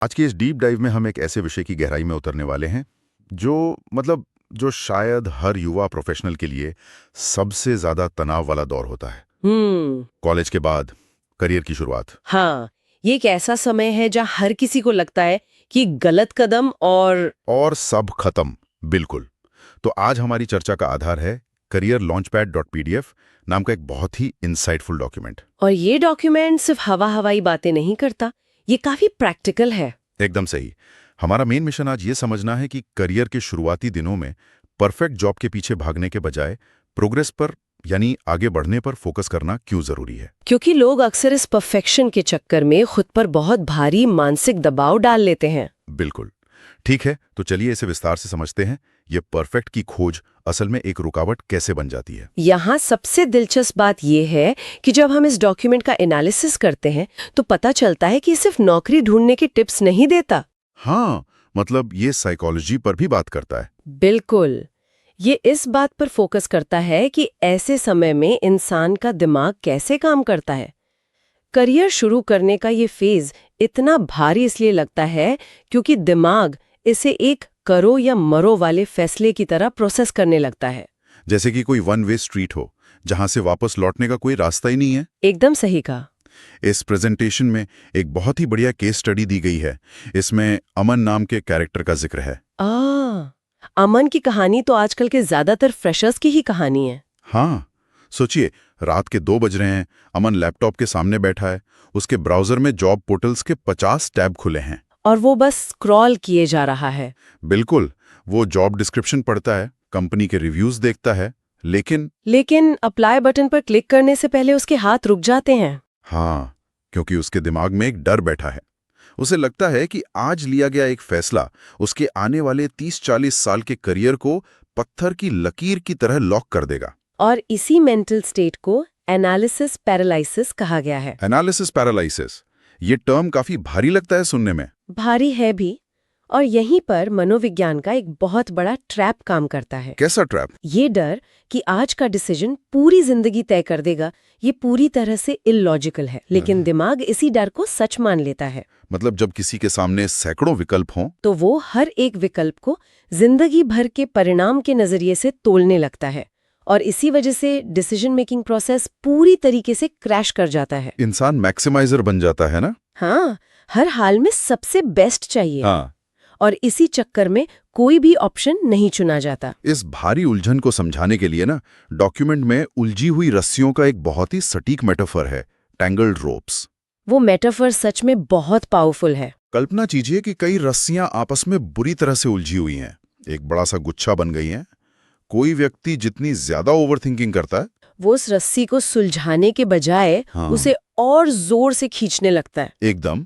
आज की इस डीप डाइव में हम एक ऐसे विषय की गहराई में उतरने वाले हैं जो जो शायद हर युवा प्रोफेशनल के लिए सबसे ज्यादा तनाव वाला दौर होता है। हम्म। कॉलेज के बाद करियर की शुरुआत। हाँ, ये एक ऐसा समय है जहाँ हर किसी को लगता है कि गलत कदम और सब खत्म। बिल्कुल। तो आज हमारी चर्चा का आधार है करियर लॉन्चपैड .pdf नाम का एक बहुत ही इंसाइटफुल डॉक्यूमेंट। और ये डॉक्यूमेंट सिर्फ हवाई बातें नहीं करता, ये काफी प्रैक्टिकल है। एकदम सही। हमारा मेन मिशन आज ये समझना है कि करियर के शुरुआती दिनों में परफेक्ट जॉब के पीछे भागने के बजाय प्रोग्रेस पर यानी आगे बढ़ने पर फोकस करना क्यों जरूरी है। क्योंकि लोग अक्सर इस परफेक्शन के चक्कर में खुद पर बहुत भारी मानसिक दबाव डाल लेते हैं। बिल्कुल। ठीक है, तो चलिए इसे विस्तार से समझते हैं। ये परफेक्ट की खोज असल में एक रुकावट कैसे बन जाती है। यहाँ सबसे दिलचस्प बात यह है कि जब हम इस डॉक्यूमेंट का एनालिसिस करते हैं तो पता चलता है कि सिर्फ नौकरी ढूंढने के टिप्स नहीं देता। हाँ, मतलब ये साइकोलॉजी पर भी बात करता है। बिल्कुल। ये इस बात पर फोकस करता है कि ऐसे समय में इंसान का दिमाग कैसे काम करता है। करियर शुरू करने का ये फेज इतना भारी इसलिए लगता है क्योंकि दिमाग इसे एक करो या मरो वाले फैसले की तरह प्रोसेस करने लगता है। जैसे कि कोई वन वे स्ट्रीट हो जहां से वापस लौटने का कोई रास्ता ही नहीं है। एकदम सही कहा। इस प्रेजेंटेशन में एक बहुत ही बढ़िया केस स्टडी दी गई है। इसमें अमन नाम के कैरेक्टर का जिक्र है। अमन की कहानी तो आजकल के ज्यादातर फ्रेशर्स की ही कहानी है। हाँ, सोचिए, रात के 2 बज रहे हैं, अमन लैपटॉप के सामने बैठा है, उसके ब्राउजर में जॉब पोर्टल्स के 50 टैब खुले हैं और वो बस स्क्रॉल किए जा रहा है। बिल्कुल। वो जॉब डिस्क्रिप्शन पढ़ता है, कंपनी के रिव्यूज देखता है, लेकिन अप्लाई बटन पर क्लिक करने से पहले उसके हाथ रुक जाते हैं। हाँ, क्योंकि उसके दिमाग में एक डर बैठा है। उसे लगता है कि आज लिया गया एक फैसला उसके आने वाले 30-40 साल के करियर को पत्थर की लकीर की तरह लॉक कर देगा। और इसी मेंटल स्टेट को एनालिसिस पैरालिसिस कहा गया है। एनालिसिस पैरालिसिस, ये टर्म काफी भारी लगता है सुनने में। भारी है भी। और यहीं पर मनोविज्ञान का एक बहुत बड़ा ट्रैप काम करता है। कैसा ट्रैप? ये डर कि आज का डिसीजन पूरी जिंदगी तय कर देगा, ये पूरी तरह से इलॉजिकल है, लेकिन दिमाग इसी डर को सच मान लेता है। मतलब जब किसी के सामने सैकड़ों विकल्प हों तो वो हर एक विकल्प को जिंदगी भर के परिणाम के नजरिए से तोलने लगता है और इसी वजह से डिसीजन मेकिंग प्रोसेस पूरी तरीके से क्रैश कर जाता है। इंसान मैक्सिमाइजर बन जाता है ना। हाँ, हर हाल में सबसे बेस्ट चाहिए। हाँ। और इसी चक्कर में कोई भी ऑप्शन नहीं चुना जाता। इस भारी उलझन को समझाने के लिए ना, डॉक्यूमेंट में उलझी हुई रस्सियों का एक बहुत ही सटीक मेटाफर है, टैंगल्ड रोप्स। वो मेटाफर सच में बहुत पावरफुल है। कल्पना कीजिए कि कई रस्सियां आपस में बुरी तरह से उलझी हुई हैं, एक बड़ा सा गुच्छा बन गई है। कोई व्यक्ति जितनी ज्यादा ओवरथिंकिंग करता है, वो उस रस्सी को सुलझाने के बजाय उसे और जोर से खींचने लगता है। एकदम।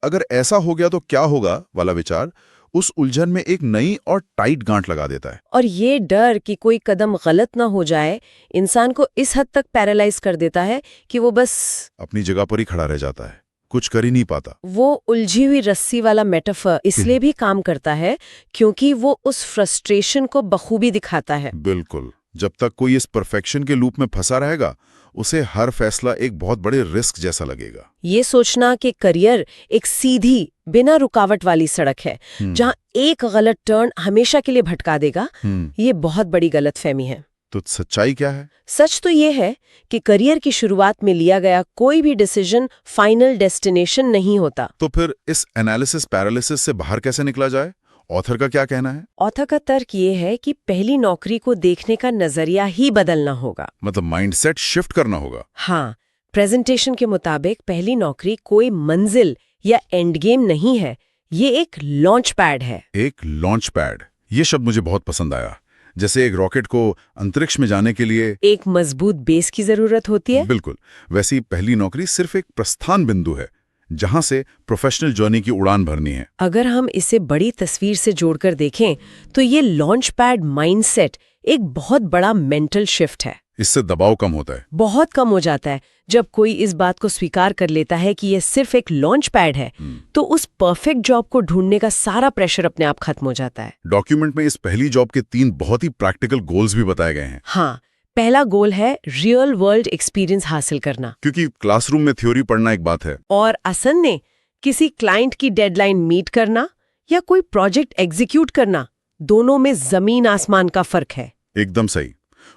अगर ऐसा हो गया तो क्या होगा वाला विचार उस उलझन में एक नई और टाइट गांठ लगा देता है। और ये डर कि कोई कदम गलत ना हो जाए इंसान को इस हद तक पैरालाइज कर देता है कि वो बस अपनी जगह पर ही खड़ा रह जाता है, कुछ कर ही नहीं पाता। वो उलझी हुई रस्सी वाला मेटाफर इसलिए भी काम करता है क्योंकि वो उस फ्रस्ट्रेशन को बखूबी दिखाता है। बिल्कुल। जब तक कोई इस परफेक्शन के लूप में फंसा रहेगा, उसे हर फैसला एक बहुत बड़े रिस्क जैसा लगेगा। ये सोचना कि करियर एक सीधी बिना रुकावट वाली सड़क है जहां एक गलत टर्न हमेशा के लिए भटका देगा, ये बहुत बड़ी गलतफहमी है। तो सच्चाई क्या है? सच तो ये है कि करियर की शुरुआत में लिया गया कोई भी डिसीजन फाइनल डेस्टिनेशन नहीं होता। तो फिर इस एनालिसिस पैरालिसिस से बाहर कैसे निकला जाए? ऑथर का क्या कहना है? ऑथर का तर्क ये है कि पहली नौकरी को देखने का नजरिया ही बदलना होगा। मतलब माइंडसेट शिफ्ट करना होगा। हाँ, प्रेजेंटेशन के मुताबिक पहली नौकरी कोई मंजिल या एंड गेम नहीं है, ये एक लॉन्च पैड है। एक लॉन्च पैड, ये शब्द मुझे बहुत पसंद आया। जैसे एक रॉकेट को अंतरिक्ष में जाने के लिए एक मजबूत बेस की जरूरत होती है, बिल्कुल वैसी पहली नौकरी सिर्फ एक प्रस्थान बिंदु है जहां से प्रोफेशनल जर्नी की उड़ान भरनी है। अगर हम इसे बड़ी तस्वीर से जोड़कर देखें तो ये लॉन्च पैड माइंडसेट एक बहुत बड़ा मेंटल शिफ्ट है। इससे दबाव कम होता है। बहुत कम हो जाता है। जब कोई इस बात को स्वीकार कर लेता है कि ये सिर्फ एक लॉन्च पैड है, तो उस परफेक्ट जॉब को ढूंढने का सारा प्रेशर अपने आप खत्म हो जाता है। डॉक्यूमेंट में इस पहली जॉब के 3 बहुत ही प्रैक्टिकल गोल्स भी बताए गए हैं। हाँ, पहला गोल है रियल वर्ल्ड एक्सपीरियंस हासिल करना, क्योंकि क्लासरूम में थ्योरी पढ़ना एक बात है और असन ने किसी क्लाइंट की डेडलाइन मीट करना या कोई प्रोजेक्ट एग्जीक्यूट करना, दोनों में जमीन आसमान का फर्क है। एकदम सही।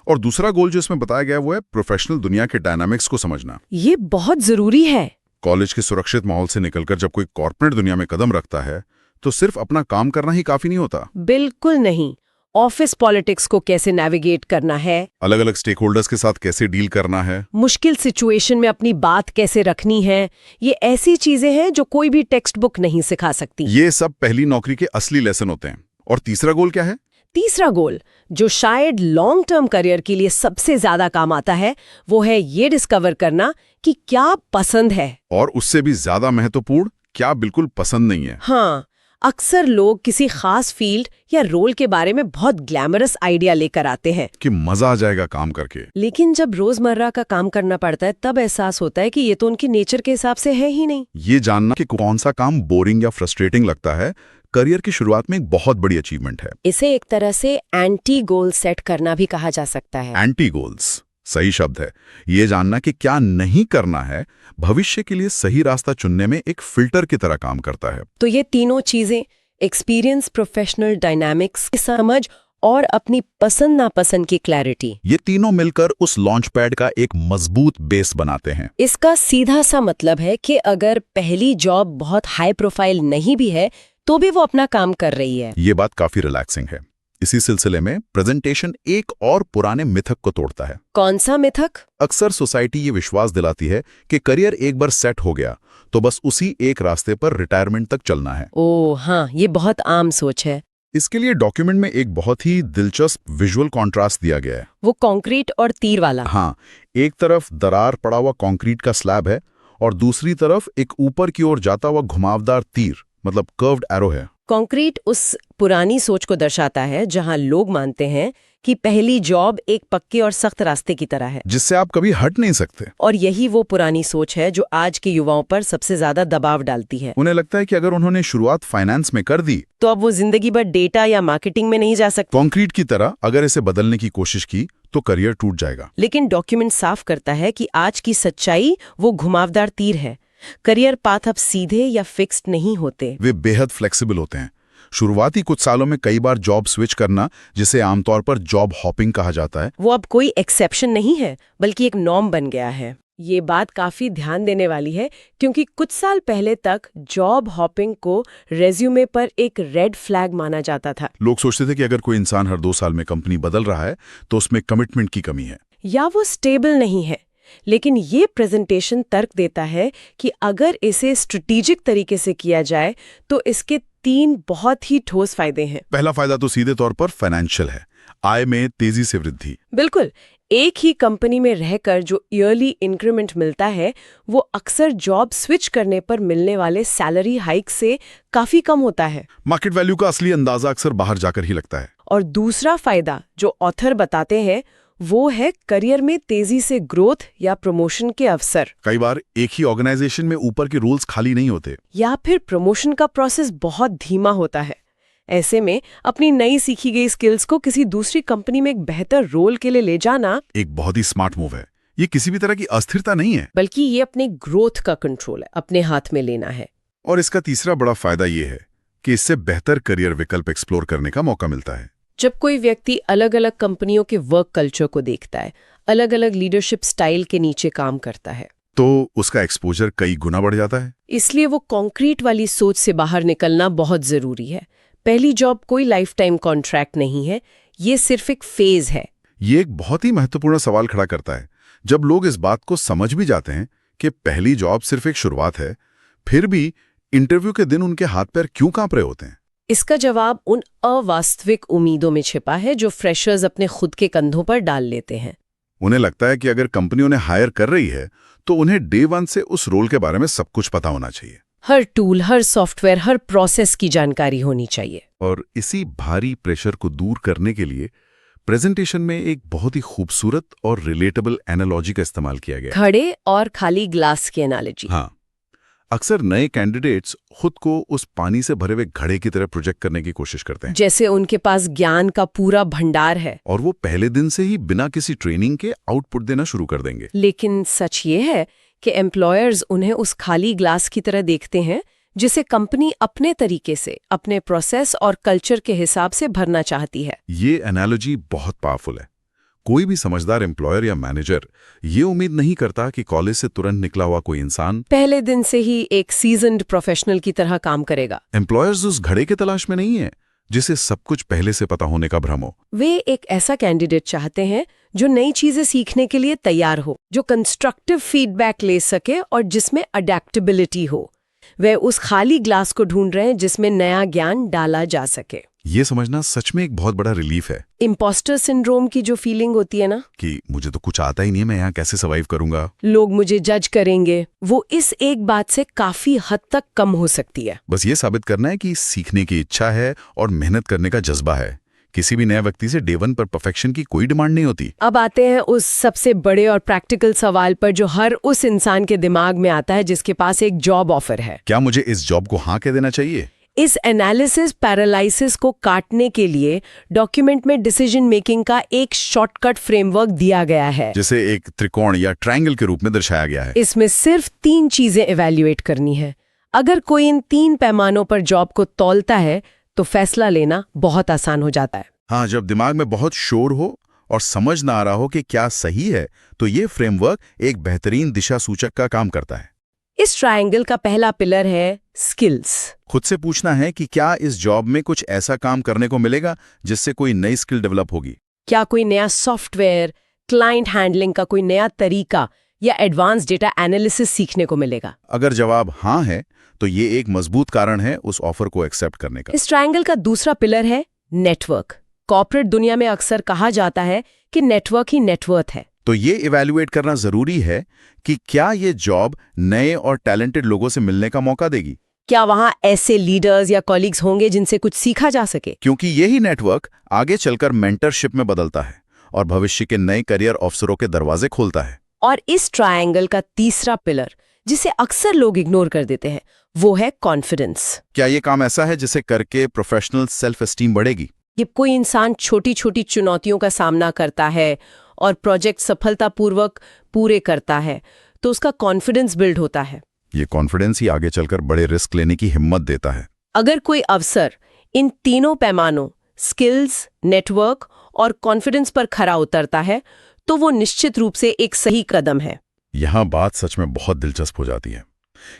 और दूसरा गोल जो इसमें बताया गया वो है प्रोफेशनल दुनिया के डायनामिक्स को समझना। ये बहुत जरूरी है। कॉलेज के सुरक्षित माहौल से निकलकर जब कोई कॉर्पोरेट दुनिया में कदम रखता है तो सिर्फ अपना काम करना ही काफी नहीं होता। बिल्कुल नहीं। ऑफिस पॉलिटिक्स को कैसे नेविगेट करना है, अलग अलग स्टेक होल्डर्स के साथ कैसे डील करना है, मुश्किल सिचुएशन में अपनी बात कैसे रखनी है, ये ऐसी चीजें हैं जो कोई भी टेक्स्ट बुक नहीं सिखा सकती। ये सब पहली नौकरी के असली लेसन होते हैं। और तीसरा गोल क्या है? तीसरा गोल, जो शायद लॉन्ग टर्म करियर के लिए सबसे ज्यादा काम आता है, वो है ये डिस्कवर करना कि क्या पसंद है। और उससे भी ज्यादा महत्वपूर्ण, क्या बिल्कुल पसंद नहीं है। हाँ, अक्सर लोग किसी खास फील्ड या रोल के बारे में बहुत ग्लैमरस आइडिया लेकर आते हैं कि मजा आ जाएगा काम करके, लेकिन जब रोजमर्रा का काम करना पड़ता है तब एहसास होता है कि ये तो उनके नेचर के हिसाब से है ही नहीं। ये जानना कि कौन सा काम बोरिंग या फ्रस्ट्रेटिंग लगता है करियर की शुरुआत में एक बहुत बड़ी अचीवमेंट है। इसे एक तरह से एंटी गोल सेट करना भी कहा जा सकता है। एंटी गोल्स सही शब्द है। ये जानना कि क्या नहीं करना है भविष्य के लिए सही रास्ता चुनने में एक फिल्टर की तरह काम करता है। तो ये तीनों चीजें, एक्सपीरियंस, प्रोफेशनल डायनामिक्स की समझ और अपनी पसंद नापसंद की क्लैरिटी, ये तीनों मिलकर उस लॉन्च पैड का एक मजबूत बेस बनाते हैं। इसका सीधा सा मतलब है कि अगर पहली जॉब बहुत हाई प्रोफाइल नहीं भी है तो भी वो अपना काम कर रही है। ये बात काफी रिलैक्सिंग है। इसी सिलसिले में प्रेजेंटेशन एक और पुराने मिथक को तोड़ता है। कौन सा मिथक? अक्सर सोसाइटी ये विश्वास दिलाती है कि करियर एक बार सेट हो गया तो बस उसी एक रास्ते पर रिटायरमेंट तक चलना है। ओह हाँ, ये बहुत आम सोच है। इसके लिए डॉक्यूमेंट में एक बहुत ही दिलचस्प विजुअल कॉन्ट्रास्ट दिया गया है। वो कंक्रीट और तीर वाला। हाँ, एक तरफ दरार पड़ा हुआ कंक्रीट का स्लैब है और दूसरी तरफ एक ऊपर की ओर जाता हुआ घुमावदार तीर, मतलब कर्व्ड एरो है। कंक्रीट उस पुरानी सोच को दर्शाता है जहां लोग मानते हैं कि पहली जॉब एक पक्के और सख्त रास्ते की तरह है जिससे आप कभी हट नहीं सकते। और यही वो पुरानी सोच है जो आज के युवाओं पर सबसे ज्यादा दबाव डालती है। उन्हें लगता है कि अगर उन्होंने शुरुआत फाइनेंस में कर दी तो अब वो जिंदगी भर डेटा या मार्केटिंग में नहीं जा सकते। कंक्रीट की तरह अगर इसे बदलने की कोशिश की तो करियर टूट जाएगा। लेकिन डॉक्यूमेंट साफ करता है कि आज की सच्चाई वो घुमावदार तीर है। करियर पाथ अब सीधे या फिक्स्ड नहीं होते, वे बेहद फ्लेक्सिबल होते हैं। शुरुआती कुछ सालों में कई बार जॉब स्विच करना, जिसे आमतौर पर जॉब हॉपिंग कहा जाता है, वो अब कोई एक्सेप्शन नहीं है बल्कि एक नॉर्म बन गया है। ये बात काफी ध्यान देने वाली है क्योंकि कुछ साल पहले तक जॉब हॉपिंग को रेज्यूमे पर एक रेड फ्लैग माना जाता था। लोग सोचते थे कि अगर कोई इंसान हर 2 साल में कंपनी बदल रहा है तो उसमें कमिटमेंट की कमी है या वो स्टेबल नहीं है। लेकिन ये प्रेजेंटेशन तर्क देता है कि अगर इसे स्ट्रेटेजिक तरीके से किया जाए तो इसके 3 बहुत ही ठोस फायदे हैं। पहला फायदा तो सीधे तौर पर फाइनेंशियल है, आय में तेजी से वृद्धि। बिल्कुल, एक ही कंपनी में रहकर जो ईयरली इंक्रीमेंट मिलता है वो अक्सर जॉब स्विच करने पर मिलने वाले सैलरी हाइक से काफी कम होता है। मार्केट वैल्यू का असली अंदाजा अक्सर बाहर जाकर ही लगता है। और दूसरा फायदा जो ऑथर बताते हैं वो है करियर में तेजी से ग्रोथ या प्रमोशन के अवसर। कई बार एक ही ऑर्गेनाइजेशन में ऊपर के रोल्स खाली नहीं होते या फिर प्रमोशन का प्रोसेस बहुत धीमा होता है। ऐसे में अपनी नई सीखी गई स्किल्स को किसी दूसरी कंपनी में एक बेहतर रोल के लिए ले जाना एक बहुत ही स्मार्ट मूव है। ये किसी भी तरह की अस्थिरता नहीं है, बल्कि ये अपने ग्रोथ का कंट्रोल है, अपने हाथ में लेना है। और इसका तीसरा बड़ा फायदा ये है कि इससे बेहतर करियर विकल्प एक्सप्लोर करने का मौका मिलता है। जब कोई व्यक्ति अलग अलग कंपनियों के वर्क कल्चर को देखता है, अलग अलग लीडरशिप स्टाइल के नीचे काम करता है, तो उसका एक्सपोजर कई गुना बढ़ जाता है। इसलिए वो कंक्रीट वाली सोच से बाहर निकलना बहुत जरूरी है। पहली जॉब कोई लाइफ टाइम कॉन्ट्रैक्ट नहीं है, ये सिर्फ एक फेज है। ये एक बहुत ही महत्वपूर्ण सवाल खड़ा करता है। जब लोग इस बात को समझ भी जाते हैं कि पहली जॉब सिर्फ एक शुरुआत है, फिर भी इंटरव्यू के दिन उनके हाथ पैर क्यों कांप रहे होते हैं? इसका जवाब उन अवास्तविक उम्मीदों में छिपा है जो फ्रेशर्स अपने खुद के कंधों पर डाल लेते हैं। उन्हें लगता है कि अगर कंपनी उन्हें हायर कर रही है तो उन्हें डे 1 से उस रोल के बारे में सब कुछ पता होना चाहिए। हर टूल, हर सॉफ्टवेयर, हर प्रोसेस की जानकारी होनी चाहिए। और इसी भारी प्रेशर को दूर करने के लिए प्रेजेंटेशन में एक बहुत ही खूबसूरत और रिलेटेबल एनालॉजी का इस्तेमाल किया गया। घड़े और खाली ग्लास की एनालॉजी। हाँ, अक्सर नए कैंडिडेट्स खुद को उस पानी से भरे हुए घड़े की तरह प्रोजेक्ट करने की कोशिश करते हैं, जैसे उनके पास ज्ञान का पूरा भंडार है और वो पहले दिन से ही बिना किसी ट्रेनिंग के आउटपुट देना शुरू कर देंगे। लेकिन सच ये है कि एम्प्लॉयर्स उन्हें उस खाली ग्लास की तरह देखते हैं जिसे कंपनी अपने तरीके से, अपने प्रोसेस और कल्चर के हिसाब से भरना चाहती है। ये एनालॉजी बहुत पावरफुल है। कोई भी समझदार एम्प्लॉयर या मैनेजर ये उम्मीद नहीं करता कि कॉलेज से तुरंत निकला हुआ कोई इंसान पहले दिन से ही एक सीजन्ड प्रोफेशनल की तरह काम करेगा। एम्प्लॉयर्स उस घड़े के तलाश में नहीं है जिसे सब कुछ पहले से पता होने का भ्रम हो। वे एक ऐसा कैंडिडेट चाहते हैं जो नई चीजें सीखने के लिए तैयार हो, जो कंस्ट्रक्टिव फीडबैक ले सके और जिसमें अडेप्टेबिलिटी हो। वे उस खाली ग्लास को ढूंढ रहे हैं जिसमें नया ज्ञान डाला जा सके। ये समझना सच में एक बहुत बड़ा रिलीफ है इम्पोस्टर सिंड्रोम की जो फीलिंग होती है ना, कि मुझे तो कुछ आता ही नहीं है, मैं यहाँ कैसे सर्वाइव करूंगा, लोग मुझे जज करेंगे, वो इस एक बात से काफी हद तक कम हो सकती है। बस ये साबित करना है कि सीखने की इच्छा है और मेहनत करने का जज्बा है। किसी भी नए व्यक्ति से डे 1 पर परफेक्शन की कोई डिमांड नहीं होती। अब आते हैं उस सबसे बड़े और प्रैक्टिकल सवाल पर जो हर उस इंसान के दिमाग में आता है जिसके पास एक जॉब ऑफर है। क्या मुझे इस जॉब को हाँ कह देना चाहिए? इस एनालिसिस पैरालिसिस को काटने के लिए डॉक्यूमेंट में डिसीजन मेकिंग का एक शॉर्टकट फ्रेमवर्क दिया गया है, जिसे एक त्रिकोण या ट्रायंगल के रूप में दर्शाया गया है। इसमें सिर्फ 3 चीजें इवैल्यूएट करनी है। अगर कोई इन 3 पैमानों पर जॉब को तौलता है तो फैसला लेना बहुत आसान हो जाता है। हाँ, जब दिमाग में बहुत शोर हो और समझ ना आ रहा हो कि क्या सही है, तो ये फ्रेमवर्क एक बेहतरीन दिशा सूचक का काम करता है। इस ट्रायंगल का पहला पिलर है स्किल्स। खुद से पूछना है कि क्या इस जॉब में कुछ ऐसा काम करने को मिलेगा जिससे कोई नई स्किल डेवलप होगी। क्या कोई नया सॉफ्टवेयर, क्लाइंट हैंडलिंग का कोई नया तरीका या एडवांस डेटा एनालिसिस सीखने को मिलेगा। अगर जवाब हाँ है तो ये एक मजबूत कारण है उस ऑफर को एक्सेप्ट करने का। इस ट्रायंगल का दूसरा पिलर है नेटवर्क। कॉर्पोरेट दुनिया में अक्सर कहा जाता है कि नेटवर्क ही नेटवर्थ है। तो ये इवैल्यूएट करना जरूरी है कि क्या ये जॉब नए और टैलेंटेड लोगों से मिलने का मौका देगी। क्या वहां ऐसे लीडर्स या कॉलीग्स होंगे जिनसे कुछ सीखा जा सके, क्योंकि यही नेटवर्क आगे चलकर मेंटरशिप में बदलता है और भविष्य के नए करियर अवसरों के दरवाजे खोलता है। और इस ट्रायंगल का तीसरा पिलर जिसे अक्सर लोग इग्नोर कर देते हैं वो है कॉन्फिडेंस। क्या ये काम ऐसा है जिसे करके प्रोफेशनल सेल्फ एस्टीम बढ़ेगी? ये कोई इंसान छोटी छोटी चुनौतियों का सामना करता है और प्रोजेक्ट सफलतापूर्वक पूरे करता है तो उसका कॉन्फिडेंस बिल्ड होता है। ये कॉन्फिडेंस ही आगे चलकर बड़े रिस्क लेने की हिम्मत देता है। अगर कोई अवसर इन तीनों पैमानों स्किल्स, नेटवर्क और कॉन्फिडेंस पर खरा उतरता है तो वो निश्चित रूप से एक सही कदम है। यहाँ बात सच में बहुत दिलचस्प हो जाती है।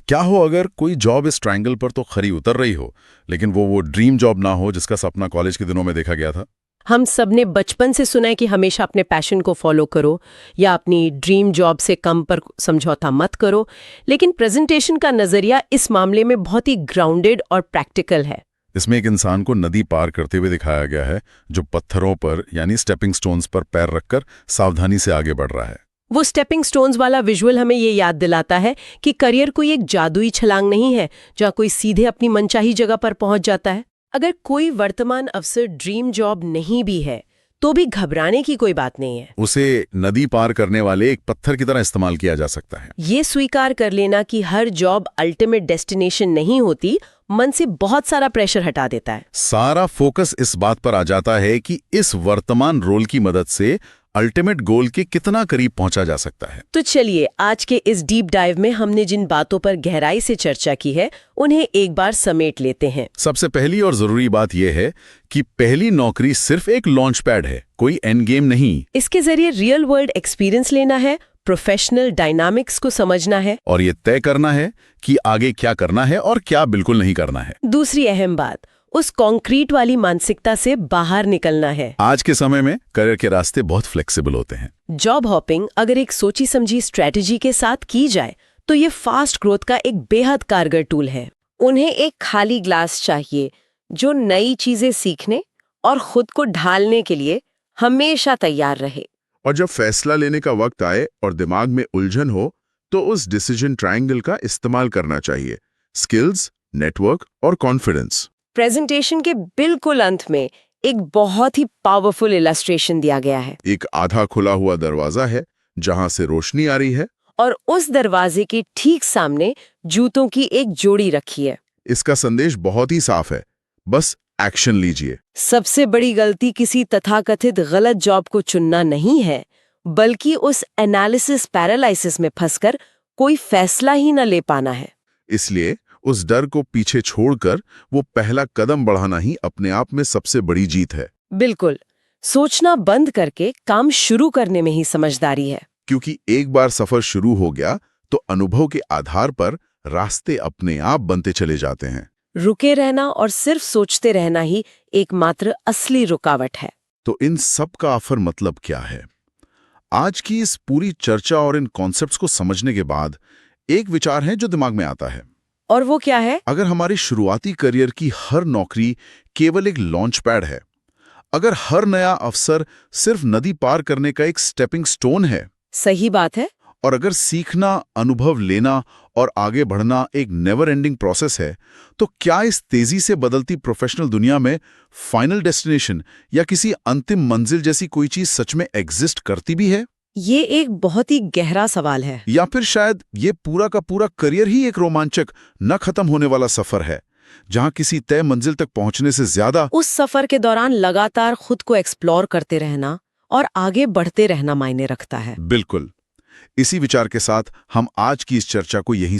क्या हो अगर कोई जॉब इस ट्रायंगल पर तो खरी उतर रही हो, लेकिन वो ड्रीम जॉब ना हो जिसका सपना कॉलेज के दिनों में देखा गया था? हम सबने बचपन से सुना है कि हमेशा अपने पैशन को फॉलो करो या अपनी ड्रीम जॉब से कम पर समझौता मत करो, लेकिन प्रेजेंटेशन का नजरिया इस मामले में बहुत ही ग्राउंडेड और प्रैक्टिकल है। इसमें एक इंसान को नदी पार करते हुए दिखाया गया है जो पत्थरों पर यानी स्टेपिंग स्टोन्स पर पैर रखकर सावधानी से आगे बढ़ रहा है। वो स्टेपिंग स्टोन्स वाला विजुअल हमें ये याद दिलाता है कि करियर कोई एक जादुई छलांग नहीं है जहाँ कोई सीधे अपनी मनचाही जगह पर पहुंच जाता है। अगर कोई वर्तमान अवसर ड्रीम जॉब नहीं भी है तो भी घबराने की कोई बात नहीं है। उसे नदी पार करने वाले एक पत्थर की तरह इस्तेमाल किया जा सकता है। ये स्वीकार कर लेना कि हर जॉब अल्टीमेट डेस्टिनेशन नहीं होती, मन से बहुत सारा प्रेशर हटा देता है। सारा फोकस इस बात पर आ जाता है कि इस वर्तमान रोल की मदद से अल्टीमेट गोल के कितना करीब पहुंचा जा सकता है। तो चलिए आज के इस डीप डाइव में हमने जिन बातों पर गहराई से चर्चा की है उन्हें एक बार समेट लेते हैं। सबसे पहली और जरूरी बात यह है कि पहली नौकरी सिर्फ एक लॉन्च पैड है, कोई एंड गेम नहीं। इसके जरिए रियल वर्ल्ड एक्सपीरियंस लेना है, प्रोफेशनल डायनामिक्स को समझना है और ये तय करना है कि आगे क्या करना है और क्या बिल्कुल नहीं करना है। दूसरी अहम बात, उस कॉन्क्रीट वाली मानसिकता से बाहर निकलना है। आज के समय में करियर के रास्ते बहुत फ्लेक्सिबल होते हैं। जॉब हॉपिंग अगर एक सोची समझी स्ट्रेटेजी के साथ की जाए तो ये फास्ट ग्रोथ का एक बेहद कारगर टूल है। उन्हें एक खाली ग्लास चाहिए जो नई चीजें सीखने और खुद को ढालने के लिए हमेशा तैयार रहे। और जब फैसला लेने का वक्त आए और दिमाग में उलझन हो तो उस डिसीजन ट्रायंगल का इस्तेमाल करना चाहिए। स्किल्स, नेटवर्क और कॉन्फिडेंस। प्रेजेंटेशन के बिल्कुल अंत में एक बहुत ही पावरफुल इलस्ट्रेशन दिया गया है। एक आधा खुला हुआ दरवाजा है जहां से रोशनी आ रही है और उस दरवाजे के ठीक सामने जूतों की एक जोड़ी रखी है। इसका संदेश बहुत ही साफ है, बस एक्शन लीजिए। सबसे बड़ी गलती किसी तथाकथित गलत जॉब को चुनना नहीं है, बल्कि उस एनालिसिस पैरालिसिस में फंसकर कोई फैसला ही न ले पाना है। इसलिए उस डर को पीछे छोड़कर वो पहला कदम बढ़ाना ही अपने आप में सबसे बड़ी जीत है। बिल्कुल। सोचना बंद करके काम शुरू करने में ही समझदारी है। क्योंकि एक बार सफर शुरू हो गया तो अनुभव के आधार पर रास्ते अपने आप बनते चले जाते हैं। रुके रहना और सिर्फ सोचते रहना ही एकमात्र असली रुकावट है। तो इन सब का आखिर मतलब क्या है? आज की इस पूरी चर्चा और इन कॉन्सेप्ट्स को समझने के बाद एक विचार है जो दिमाग में आता है। और वो क्या है? अगर हमारी शुरुआती करियर की हर नौकरी केवल एक लॉन्च पैड है, अगर हर नया अवसर सिर्फ नदी पार करने का एक स्टेपिंग स्टोन है, सही बात है। और अगर सीखना, अनुभव लेना और आगे बढ़ना एक नेवर एंडिंग प्रोसेस है, तो क्या इस तेजी से बदलती प्रोफेशनल दुनिया में फाइनल डेस्टिनेशन या किसी अंतिम मंजिल जैसी कोई चीज सच में एग्जिस्ट करती भी है? ये एक बहुत ही गहरा सवाल है। या फिर शायद ये पूरा का पूरा करियर ही एक रोमांचक, न खत्म होने वाला सफर है, जहां किसी तय मंजिल तक पहुंचने से ज्यादा उस सफर के दौरान लगातार खुद को एक्सप्लोर करते रहना और आगे बढ़ते रहना मायने रखता है। बिल्कुल। इसी विचार के साथ हम आज की इस चर्चा को यहीं